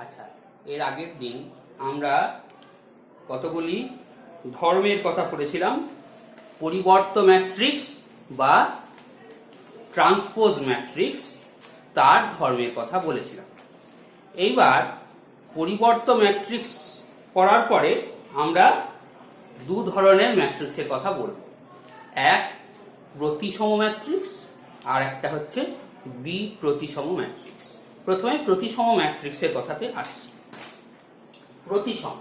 আচ্ছা, এর আগের দিন আমরা কতগুলি ধর্মের কথা পড়েছিলাম। পরিবর্ত ম্যাট্রিক্স বা ট্রান্সপোজ ম্যাট্রিক্স, তার ধর্মের কথা বলেছিলাম। এইবার পরিবর্ত ম্যাট্রিক্স পড়ার পরে আমরা দু ধরনের ম্যাট্রিক্সের কথা বলব। এক প্রতিসম ম্যাট্রিক্স আর একটা হচ্ছে বিপ্রতিসম ম্যাট্রিক্স। প্রথমে প্রতিসম ম্যাট্রিক্সের কথাতে আসছি। প্রতিসম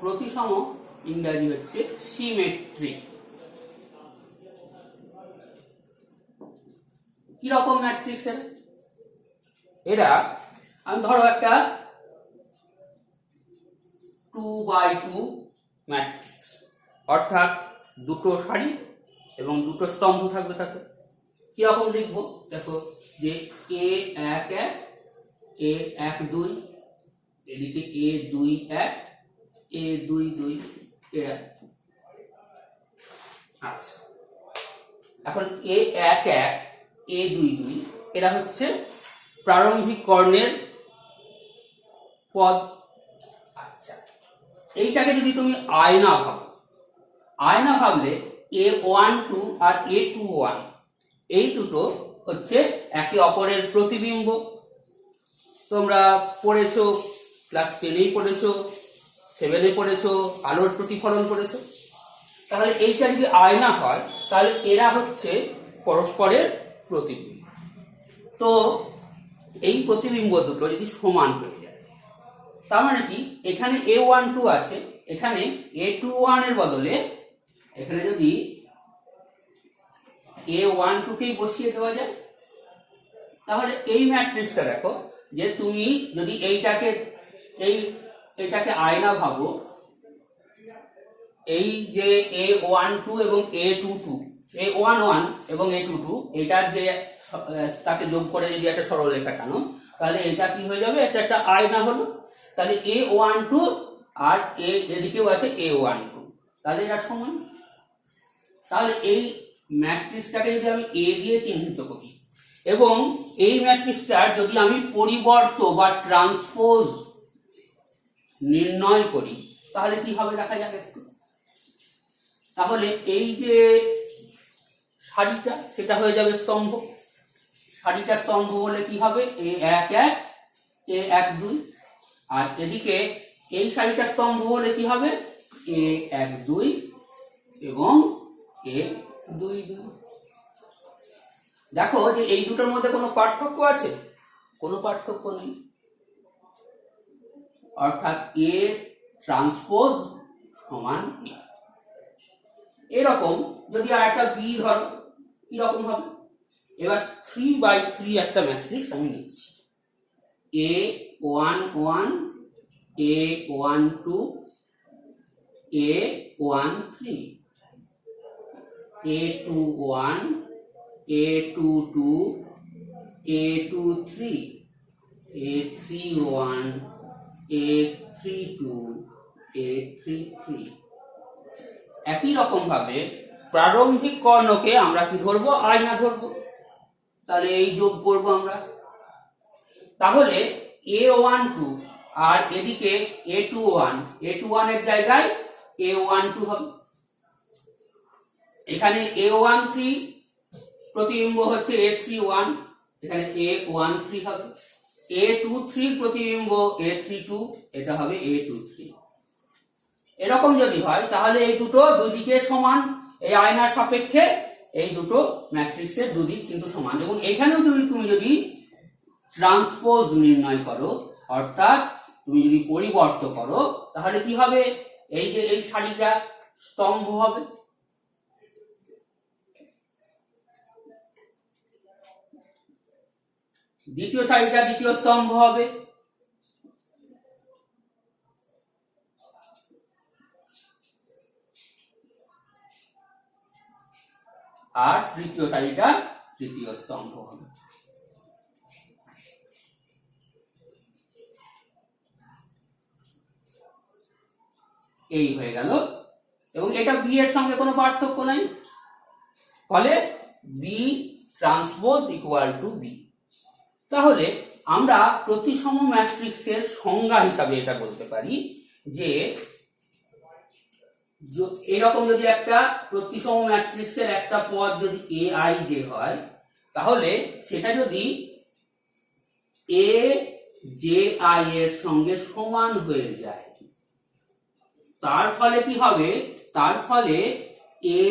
প্রতিসম ইংরাজি হচ্ছে সিমেট্রিক। কি রকম ম্যাট্রিক্স এরা? আমি ধরো একটা 2x2 ম্যাট্রিক্স, অর্থাৎ দুটো সারি এবং দুটো স্তম্ভ থাকবে। তাতে কি রকম লিখবো দেখো, যে A11 A12, এদিকে A21 A22 A1। আচ্ছা, এখন A11 A22 এরা হচ্ছে প্রারম্ভিক কর্ণের পদ। আচ্ছা, এইটাকে যদি তুমি আয়না ভাবলে A12 আর A21 এই দুটো হচ্ছে একে অপরের প্রতিবিম্ব। তোমরা পড়েছো, ক্লাস 10-এই পড়েছো, 7-এ পড়েছো, আলোর প্রতিফলন পড়েছো। তাহলে এইটা যদি আয়না হয় তাহলে এরা হচ্ছে পরস্পরের প্রতিবিম্ব। তো এই প্রতিবিম্ব দুটো যদি সমান হয়ে যায়, তার মানে কি, এখানে A12 আছে, এখানে A21 এর বদলে এখানে যদি A12 কেই বসিয়ে দেওয়া যায়, তাহলে এই ম্যাট্রিক্সটা দেখো, যে তুমি যদি এইটাকে আয়না ভাবো, এই যে A12 এবং A22, A11 এবং A22 এটার যে তাকে যোগ করে যদি একটা সরলরেখা টানো, তাহলে এটা কি হয়ে যাবে, এটা একটা আয়না হলো। তাহলে A12 আর এদিকেও আছে A12, তাহলে এরা সমান। তাহলে এই ম্যাট্রিক্সটাকে যদি আমি A দিয়ে চিহ্নিত করি এবং এই ম্যাট্রিক্সটার যদি আমি পরিবর্ত বা ট্রান্সপোজ নির্ণয় করি, তাহলে কি হবে দেখা যাক একটু। তাহলে এই যে সারিটা, সেটা হয়ে যাবে স্তম্ভ। সারিটা স্তম্ভ হলে কি হবে, A11 A12, আর এদিকে এই সারিটা স্তম্ভ হলে কি হবে, A12 এবং A22। দেখো যে এই দুটোর মধ্যে কোনো পার্থক্য আছে? কোনো পার্থক্য নেই, অর্থাৎ A ট্রান্সপোজ সমান A। এরকম যদি আর একটা বি ধরো, কি রকম হবে? এবার 3x3 একটা ম্যাট্রিক্স আমি নিচ্ছি। A11 A12 A13 A21 A22 A23 A31 A32 A33। একই রকম ভাবে প্রারম্ভিক কর্ণকে আমরা কি ধরবো, আয়না ধরবো। তাহলে এই যোগ করবো আমরা। তাহলে A12 আর এদিকে A21 এর জায়গায় A12 হবে। এখানে A13 প্রতিবিম্ব হচ্ছে A31, এখানে A13 হবে। A23 প্রতিবিম্ব A32, এটা হবে A23। এরকম যদি হয় তাহলে এই দুটো দুই দিকে সমান, এই আয়নার সাপেক্ষে এই দুটো ম্যাট্রিক্সের দুদিক কিন্তু সমান। এবং এখানেও তুমি যদি ট্রান্সপোজ নির্ণয় করো, অর্থাৎ তুমি যদি পরিবর্ত করো, তাহলে কি হবে, এই যে এই সারিটা স্তম্ভ হবে, দ্বিতীয় সারিটা দ্বিতীয় স্তম্ভ হবে, আর তৃতীয় সারিটা তৃতীয় স্তম্ভ হবে। এই হয়ে গেল। এবং এটা বি এর সঙ্গে কোনো পার্থক্য নাই, ফলে B transpose equal to B. তাহলে আমরা প্রতিসম ম্যাট্রিক্সের সংজ্ঞা হিসাবে এটা বলতে পারি যে এরকম যদি একটা প্রতিসম ম্যাট্রিক্সের একটা পদ যদি এ আই জে হয়, তাহলে সেটা যদি এ জে আই এর সঙ্গে সমান হয়ে যায়, তার ফলে কি হবে, তার ফলে এ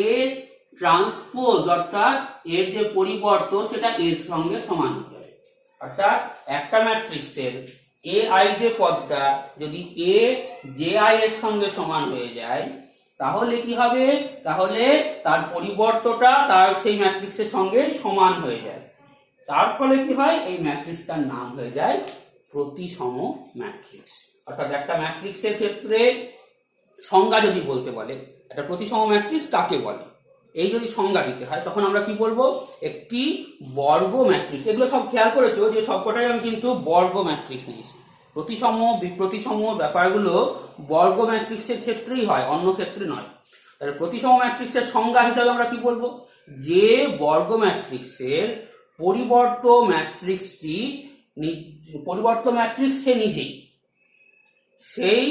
ট্রান্সপোজ অর্থাৎ এর যে পরিবর্ত সেটা এর সঙ্গে সমান হবে। অর্থাৎ একটা ম্যাট্রিক্সের এ আই যে পদটা যদি এ জে আই এর সঙ্গে সমান হয়ে যায়, তাহলে কি হবে, তাহলে তার পরিবর্তটা তার সেই ম্যাট্রিক্সের সঙ্গে সমান হয়ে যায়। তার ফলে কি হয়, এই ম্যাট্রিক্সটার নাম হয়ে যায় প্রতিসম ম্যাট্রিক্স। অর্থাৎ একটা ম্যাট্রিক্সের ক্ষেত্রে সংজ্ঞা যদি বলতে বলে একটা প্রতিসম ম্যাট্রিক্স কাকে বলে, এই যদি সংজ্ঞা দিতে হয় তখন আমরা কি বলবো, একটি বর্গ ম্যাট্রিক্স। এগুলো সব খেয়াল করেছো যে সবকটাই আমি কিন্তু বর্গ ম্যাট্রিক্স নিয়েছি। প্রতিসম বিপ্রতিসম ব্যাপারগুলো বর্গ ম্যাট্রিক্সের ক্ষেত্রেই হয়, অন্য ক্ষেত্রে নয়। তাহলে প্রতিসম ম্যাট্রিক্সের সংজ্ঞা হিসাবে আমরা কি বলবো, যে বর্গ ম্যাট্রিক্সের পরিবর্ত ম্যাট্রিক্সটি পরিবর্ত ম্যাট্রিক্স সে নিজেই, সেই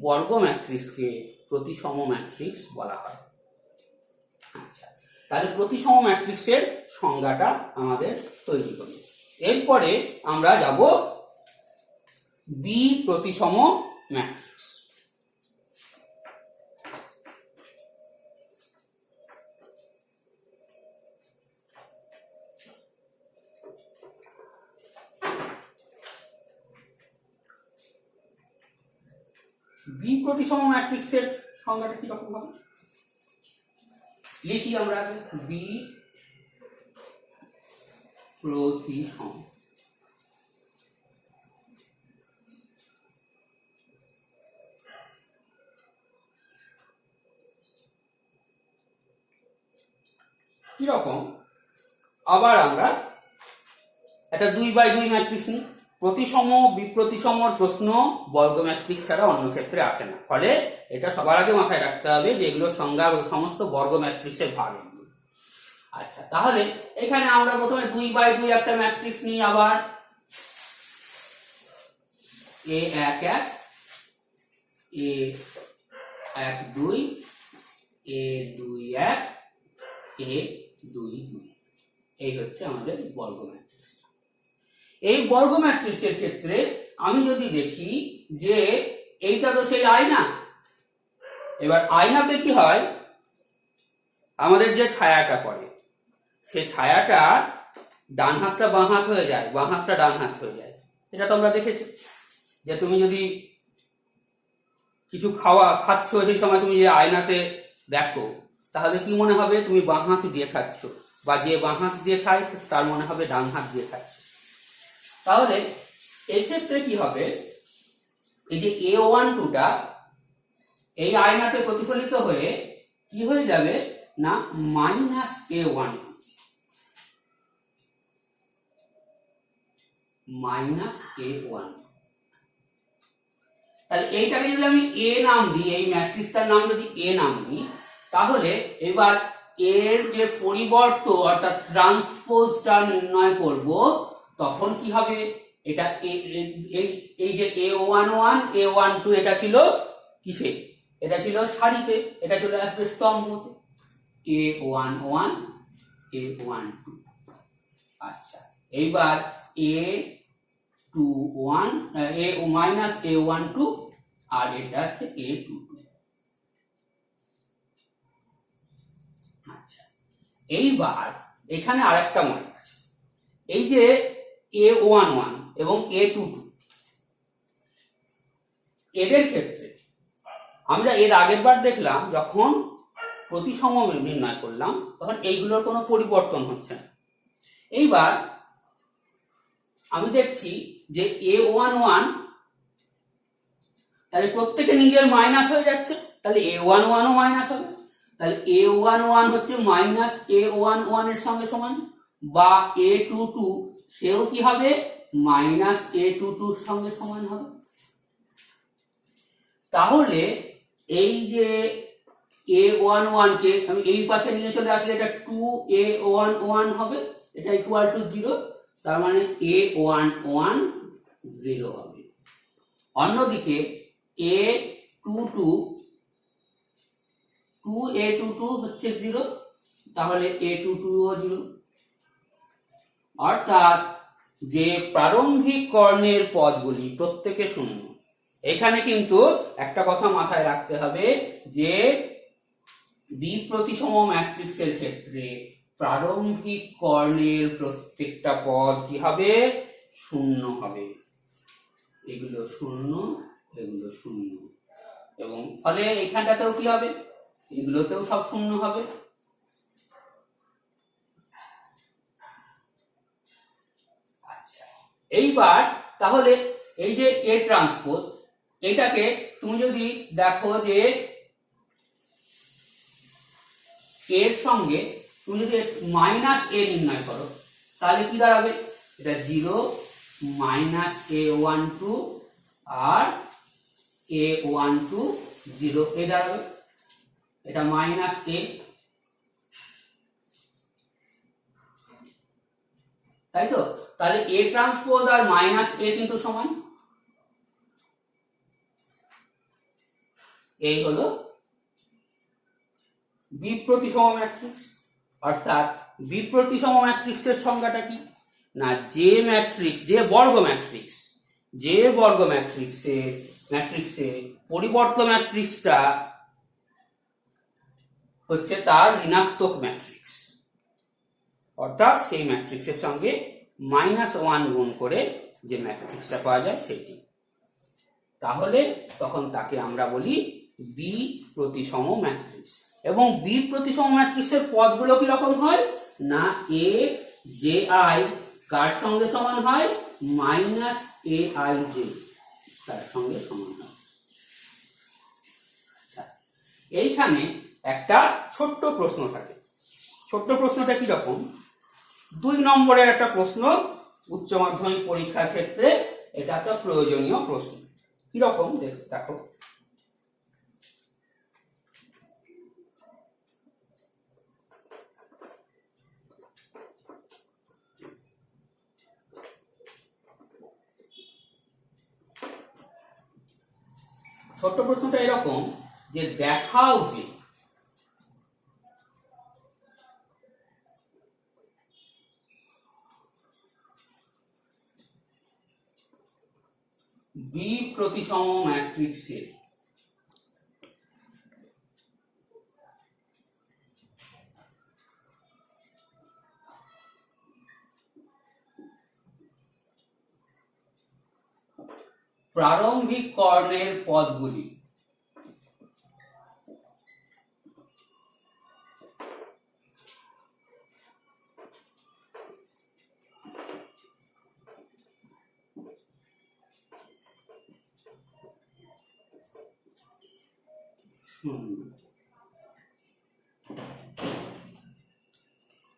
বর্গ ম্যাট্রিক্সকে প্রতিসম ম্যাট্রিক্স বলা হয়। আচ্ছা, তাহলে প্রতিসম ম্যাট্রিক্সের সংজ্ঞাটা আমাদের তৈরি করি। এরপরে আমরা যাব বি প্রতিসম ম্যাট্রিক্স। বি প্রতিসম ম্যাট্রিক্সের সংজ্ঞাটা কি রকম হবে লিখি আমরা আগে। বি প্রতিসম কিরকম, আবার আমরা একটা 2x2 ম্যাট্রিক্স নিই। প্রতিসম বিপ্রতিসমর প্রশ্ন বর্গ ম্যাট্রিক্স ছাড়া অন্য ক্ষেত্রে আসে না, ফলে এটা সবার আগে মাথায় রাখতে হবে যে এগুলোর সংজ্ঞা সমস্ত বর্গ ম্যাট্রিক্সের ভাগ। আচ্ছা, তাহলে এখানে আমরা প্রথমে 2x2 একটা ম্যাট্রিক্স নিই। আবার A11 A12 A21 A22, এই হচ্ছে আমাদের বর্গ ম্যাট্রিক্স। এই বর্গ ম্যাট্রিক্সের ক্ষেত্রে আমি যদি দেখি যে এইটা তো সেই আয়না, এবার আয়নাতে কি হয়, আমাদের যে ছায়াটা পড়ে সে ছায়াটা ডান হাতটা বাঁ হাত হয়ে যায়, বাঁ হাতটা ডান হাত হয়ে যায়। এটা তো আমরা দেখেছি যে তুমি যদি কিছু খাচ্ছ, সেই সময় তুমি যে আয়নাতে দেখো, তাহলে কি মনে হবে তুমি বাঁ হাত দিয়ে খাচ্ছ, বা যে বাঁ হাত দিয়ে খায় তার মনে হবে ডান হাত দিয়ে খাচ্ছে। তাহলে এই ক্ষেত্রে কি হবে, এই যে A12টা এই আয়নাতে প্রতিফলিত হয়ে কি হয়ে যাবে না -A1 -A1। তাহলে এইটাকে যদি আমি A নাম দিই, এই ম্যাট্রিক্সটার নাম যদি A নাম দিই, তাহলে এবার এর যে পরিবর্ত অর্থাৎ ট্রান্সপোজটা নির্ণয় করব, তখন কি হবে, এটা এই যে A11 A12 এটা ছিল কিসে, এটা ছিল সারিতে, এটা চলে আসবে স্তম্ভতে A11 A12। আচ্ছা, এইবার A21 A-A12 আর এটা হচ্ছে A22। আচ্ছা, এইবার এখানে আরেকটা মনে আছে, এই যে A11 এবং A22 এদের ক্ষেত্রে আমরা এর আগের বার দেখলাম যখন প্রতিসম নির্ণয় করলাম তখন এইগুলোর কোনো পরিবর্তন হচ্ছে না। এইবার আমি দেখছি যে A11 তাহলে প্রত্যেকে নিজের মাইনাস হয়ে যাচ্ছে, তাহলে A11 ও মাইনাস হবে। তাহলে A11 হচ্ছে -A11 এর সঙ্গে সমান, বা A22 সেও কি হবে -A22 এর সঙ্গে সমান হবে। তাহলে এই যে a11 কে আমি এই পাশে নিয়ে চলে আসলে এটা 2a11 হবে, এটা ইকুয়াল টু 0, তার মানে a11 0 হবে। অন্যদিকে a22 2a22 হচ্ছে 0, তাহলে a22 ও 0। অর্থাৎ যে প্রারম্ভিক কর্ণের পদগুলি প্রত্যেকে শূন্য। এখানে কিন্তু একটা কথা মাথায় রাখতে হবে যে বি প্রতিসম ম্যাট্রিক্সের ক্ষেত্রে প্রারম্ভিক কর্ণের প্রত্যেকটা পদ কি হবে? শূন্য হবে। এগুলো শূন্য, এগুলো শূন্য, এবং ফলে এখানটাতেও কি হবে? এগুলোতেও সব শূন্য হবে। আচ্ছা, এইবার তাহলে এই যে এ ট্রান্সপোজ, এটাকে তুমি যদি দেখো যে এর সঙ্গে তুমি যদি মাইনাস এ নির্ণয় করো, তাহলে কি দাঁড়াবে? এটা 0 মাইনাস a12 আর a12 0 এ দাঁড়াবে, এটা মাইনাস এ, তাই তো? তাহলে এ ট্রান্সপোজ আর মাইনাস এ কিন্তু সমান। এই হলো বি প্রতিসম ম্যাট্রিক্স। অর্থাৎ বি প্রতিসম ম্যাট্রিক্সের সংজ্ঞাটা কি? না, যে ম্যাট্রিক্স, যে বর্গ ম্যাট্রিক্স, যে বর্গ ম্যাট্রিক্সে পরিবর্ত ম্যাট্রিক্সটা হচ্ছে তার ঋণাত্মক ম্যাট্রিক্স, অর্থাৎ সেই ম্যাট্রিক্সের সঙ্গে -1 গুণ করে যে ম্যাট্রিক্সটা পাওয়া যায় সেটি, তাহলে তখন তাকে আমরা বলি বি প্রতিসম ম্যাট্রিক্স। এবং বি প্রতিসম ম্যাট্রিক্সের পদগুলো কি রকম হয়? না, এ জে আই কার সঙ্গে সমান হয়? মাইনাস এ আই জে তার সঙ্গে সমান হয়। আচ্ছা, এইখানে একটা ছোট্ট প্রশ্ন থাকে। ছোট্ট প্রশ্নটা কি রকম? 2 নম্বরের একটা প্রশ্ন উচ্চ মাধ্যমিক পরীক্ষার ক্ষেত্রে, এটা একটা প্রয়োজনীয় প্রশ্ন। কি রকম দেখো, ছোট্ট প্রশ্নটা এরকম যে দেখাও যে বি প্রতিসম ম্যাট্রিক্সের প্রারম্ভিক কর্ণের পদগুলি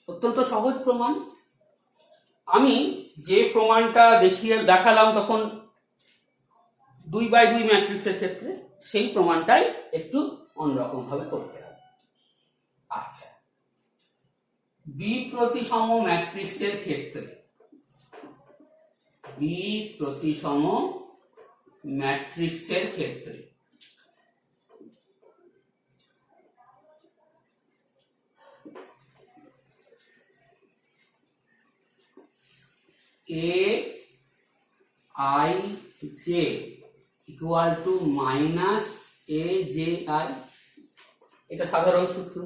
অত্যন্ত সহজ প্রমাণ। আমি যে প্রমাণটা দেখালাম তখন 2x2 ম্যাট্রিক্সের ক্ষেত্রে, সেই প্রমাণটাই একটু অন্যরকম ভাবে করতে হবে। আচ্ছা, বি প্রতিসম ম্যাট্রিক্সের ক্ষেত্রে, বি প্রতিসম ম্যাট্রিক্সের ক্ষেত্রে A I J equal to minus A J I, এটা সাধারণ সূত্র।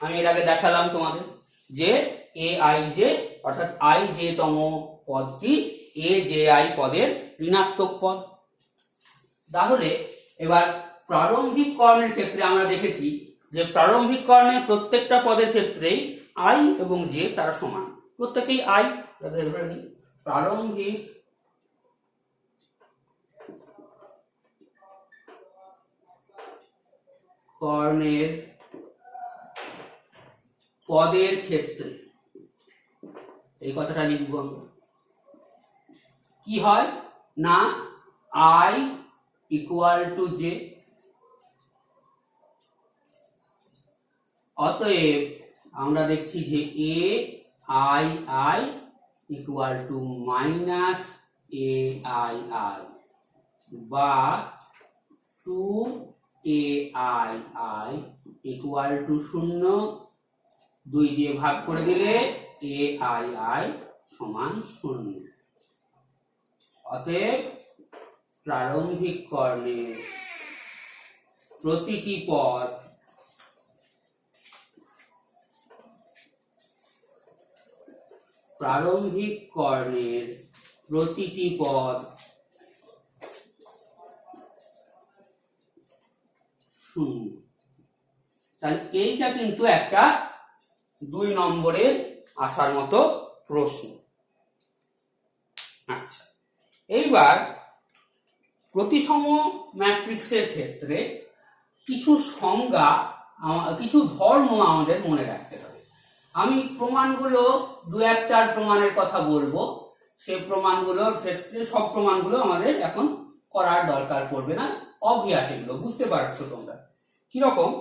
আমি এর আগে দেখালাম তোমাদের যে এ আই জে অর্থাৎ আই জে তম পদটি এ জে আই পদের ঋণাত্মক পদ। তাহলে এবার প্রারম্ভিক কর্ণের ক্ষেত্রে আমরা দেখেছি যে প্রারম্ভিক কর্ণের প্রত্যেকটা পদের ক্ষেত্রেই আই এবং জে তারা সমান, প্রত্যেকেই আই। ধরে নিই প্রারম্ভিক কর্ণের পদের ক্ষেত্রে, এই কথাটা লিখব আমরা, কি হয় না আই ইকুয়াল টু জে, অতএব আমরা দেখছি যে A I I equal to minus A I I বা 2ai ইকুয়াল টু 0, 2 দিয়ে ভাগ করে দিলে ai সমান 0। অতএব প্রারম্ভিক কর্ণের প্রতিটি পদ শূন্য। তাহলে এইটা কিন্তু একটা 2 নম্বরের আসার মতো প্রশ্ন। আচ্ছা, এইবার প্রতিসম ম্যাট্রিক্সের ক্ষেত্রে কিছু সংজ্ঞা, কিছু ধর্ম আমাদের মনে রাখতে হবে। আমি প্রমাণগুলো 2-1টার প্রমাণের কথা বলবো, সেই প্রমাণগুলোর ক্ষেত্রে সব প্রমাণগুলো আমাদের এখন করার দরকার পড়বে না, অভ্যাস এগুলো, বুঝতে পারছো তোমরা কিরকম?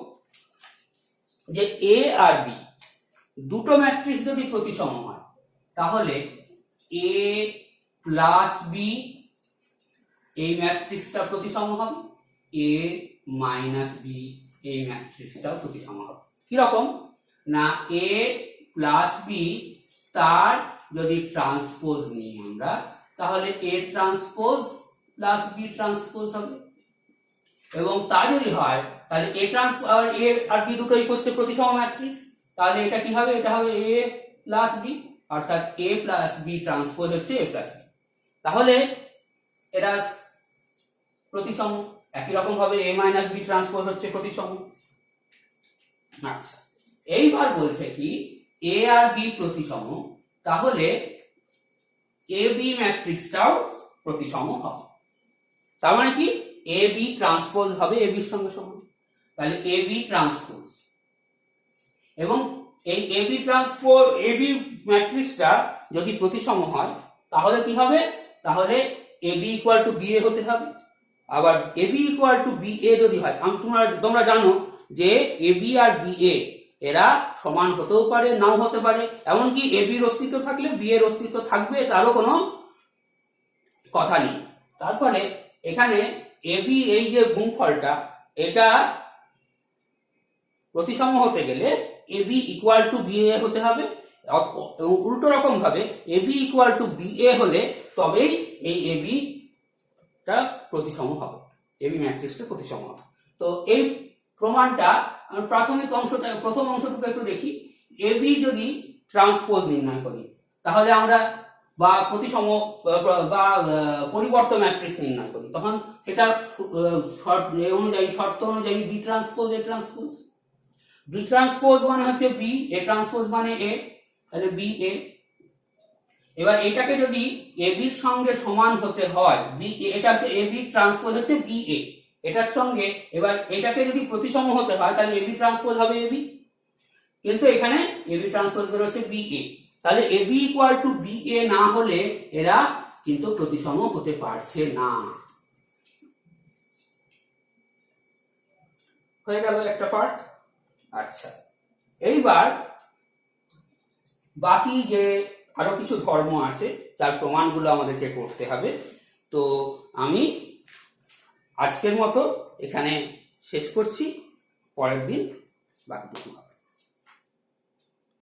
যে এ আর বি দুটো ম্যাট্রিক্স যদি প্রতিসম হয় তাহলে এ প্লাস বি এই ম্যাট্রিক্সটা প্রতিসম হবে, এ মাইনাস বি এই ম্যাট্রিক্সটাও প্রতিসম হবে। কিরকম না, এ প্লাস বি তার যদি ট্রান্সপোজ নিই আমরা, তাহলে A transpose plus B transpose হবে, এবং তা যদি হয় তাহলে A transpose R A R B দুটোই হচ্ছে প্রতিসম ম্যাট্রিক্স, তাহলে এটা কি হবে? এটা হবে এ প্লাস বি, অর্থাৎ এ প্লাস বি ট্রান্সপোজ হচ্ছে এ প্লাস বি, তাহলে এটা প্রতিসম। একই রকম ভাবে এ মাইনাস বি ট্রান্সপোজ হচ্ছে প্রতিসম। আচ্ছা, এইবার বলছে কি এ আর বি প্রতিসম, তাহলে এ বি ম্যাট্রিক্সটাও প্রতিসম হবে। তার মানে কি এ বি ট্রান্সপোজ হবে এ বির সঙ্গে সমান, তাহলে এ বি ট্রান্সপোজ, এবং এই A B transpose A B ম্যাট্রিক্সটা যদি প্রতিসম হয় তাহলে কি হবে? তাহলে A B equal to B A হতে হবে। আবার A B equal to B A যদি হয়, তোমরা জানো যে A B R B A এরা সমান হতেও পারে, নাও হতে পারে, এমনকি এ বির অস্তিত্ব থাকলে বি এর অস্তিত্ব থাকবে, তারও কোনো কথা নেই। তারপরে এখানে এ বি এই যে গুণফলটা, এটা প্রতিসম হতে গেলে A B equal to B A হতে হবে, এবং উল্টো রকম ভাবে A B equal to B A হলে তবেই এই এ বি প্রতিসম হবে, এ বি ম্যাট্রিক্সটা প্রতিসম হবে। তো এই প্রমাণটা প্রাথমিক অংশটা, প্রথম অংশটুকু একটু দেখি। এ বি যদি ট্রান্সপোজ নির্ণয় করি তাহলে আমরা, বা প্রতিসম বা পরিবর্ত ম্যাট্রিক্স নির্ণয় করি, তখন সেটা অনুযায়ী, শর্ত অনুযায়ী B transpose A transpose, B transpose মানে হচ্ছে বি, এ ট্রান্সপোজ মানে এ, তাহলে বি এ। এবার এটাকে যদি এ বির সঙ্গে সমান হতে হয়, বি এটা হচ্ছে এ বি ট্রান্সপোজ হচ্ছে বি এ, এটার সঙ্গে এবার এটাকে যদি প্রতিসম হতে হয় তাহলে এ বি ট্রান্সপোজ হবে এ বি, কিন্তু এখানে এ বি ট্রান্সপোজ বেরোচ্ছে বি এ, তাহলে A B equal to B A না হলে এরা কিন্তু প্রতিসম হতে পারছে না। হয়ে গেল একটা পার্ট। আচ্ছা, এইবার বাকি যে আরো কিছু ধর্ম আছে যার প্রমাণগুলো আমাদেরকে করতে হবে। তো আমি আজকের মতো এখানে শেষ করছি, পরের দিন বাকিটুকু।